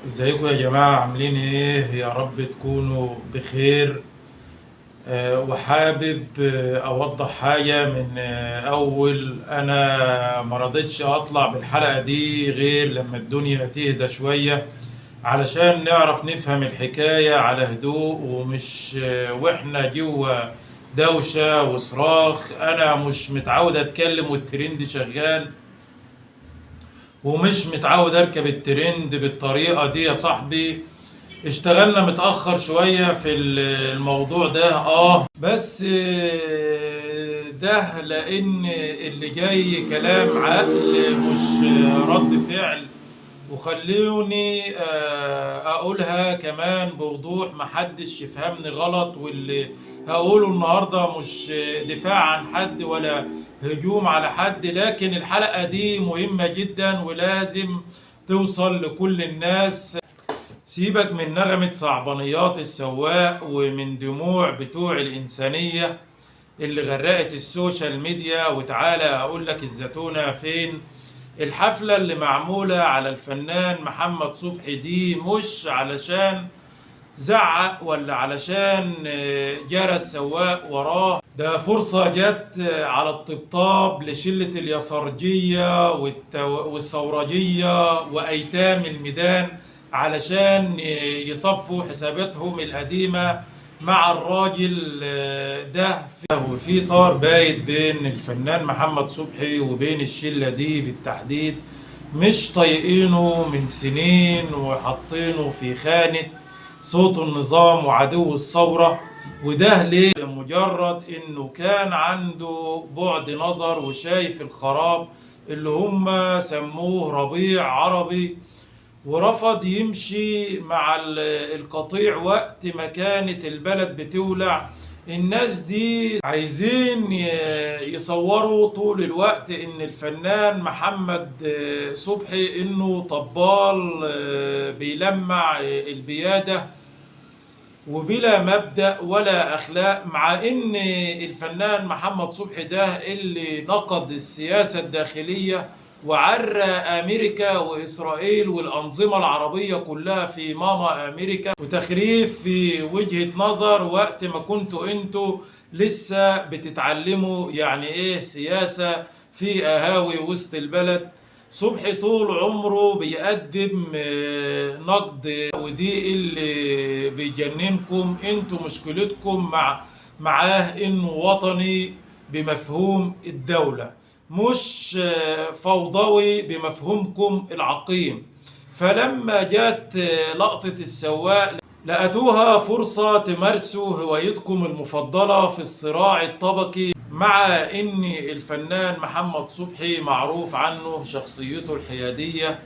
ازيكم يا جماعة، عاملين ايه؟ يا رب تكونوا بخير. وحابب اوضح حاجة من اول انا ما رضيتش اطلع بالحلقة دي غير لما الدنيا تهدى شوية، علشان نعرف نفهم الحكاية على هدوء، ومش واحنا جوا دوشة وصراخ. انا مش متعود اتكلم والترند شغال، ومش متعود اركب الترند بالطريقة دي يا صاحبي. اشتغلنا متأخر شوية في الموضوع ده، بس ده لأن اللي جاي كلام عقل مش رد فعل. وخلوني أقولها كمان بوضوح، محدش يفهمني غلط. واللي هقوله النهاردة مش دفاع عن حد ولا هجوم على حد، لكن الحلقة دي مهمة جدا ولازم توصل لكل الناس. سيبك من نغمة صعبانيات السواق ومن دموع بتوع الإنسانية اللي غرقت السوشيال ميديا، وتعالى أقول لك الزتونة فين. الحفلة اللي معمولة على الفنان محمد صبحي دي مش علشان زعق ولا علشان جرى السواق وراه، ده فرصة جت على الطبطاب لشلة اليسارجية والثورجية وأيتام الميدان، علشان يصفوا حساباتهم القديمة مع الراجل ده. وفي طار بايت بين الفنان محمد صبحي وبين الشلة دي بالتحديد، مش طايقينه من سنين وحاطينه في خانة صوت النظام وعدو الثورة. وده ليه؟ لمجرد انه كان عنده بعد نظر وشايف الخراب اللي هم سموه ربيع عربي، ورفض يمشي مع القطيع وقت ما كانت البلد بتولع. الناس دي عايزين يصوروا طول الوقت ان الفنان محمد صبحي انه طبال بيلمع البيادة وبلا مبدأ ولا أخلاق، مع إن الفنان محمد صبحي ده اللي نقد السياسة الداخلية وعرى أمريكا وإسرائيل والأنظمة العربية كلها في ماما أمريكا، وتخريف في وجهة نظر وقت ما كنتوا أنتوا لسه بتتعلموا يعني إيه سياسة في قهاوي وسط البلد. صبحي طول عمره بيقدم نقد، ودي اللي بيجننكم. انتوا مشكلتكم معاه انه وطني بمفهوم الدولة، مش فوضوي بمفهومكم العقيم. فلما جت لقطة السواق لقيتوها فرصة تمارسوا هوايتكم المفضلة في الصراع الطبقي، مع ان الفنان محمد صبحي معروف عنه شخصيته الحيادية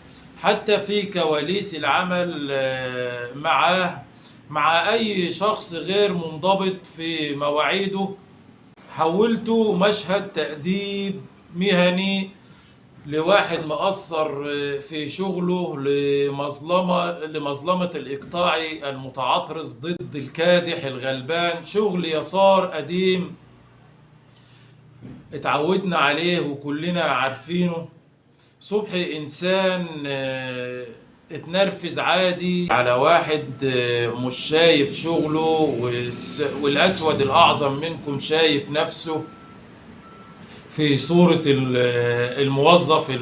حتى في كواليس العمل معاه مع اي شخص غير منضبط في مواعيده. حولته مشهد تأديب مهني لواحد مقصر في شغله لمظلمة الإقطاعي المتعطرس ضد الكادح الغلبان، شغل يسار قديم اتعودنا عليه وكلنا عارفينه. صبحي إنسان اتنرفز عادي على واحد مش شايف شغله، والأسود الأعظم منكم شايف نفسه في صورة الموظف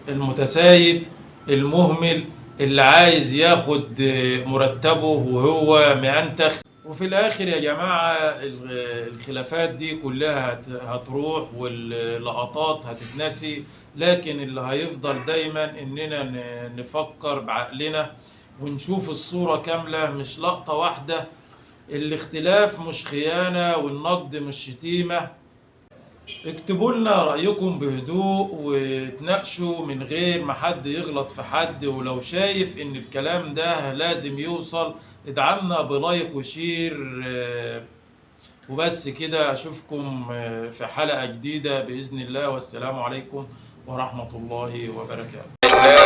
المتسايب المهمل اللي عايز ياخد مرتبه وهو مأنتخ. وفي الآخر يا جماعة الخلافات دي كلها هتروح واللقطات هتتنسي، لكن اللي هيفضل دايما إننا نفكر بعقلنا ونشوف الصورة كاملة مش لقطة واحدة. الاختلاف مش خيانة والنقد مش شتيمة. اكتبوا لنا رأيكم بهدوء وتناقشوا من غير ما حد يغلط في حد، ولو شايف ان الكلام ده لازم يوصل ادعمنا بلايك وشير. وبس كده، اشوفكم في حلقة جديدة بإذن الله، والسلام عليكم ورحمة الله وبركاته.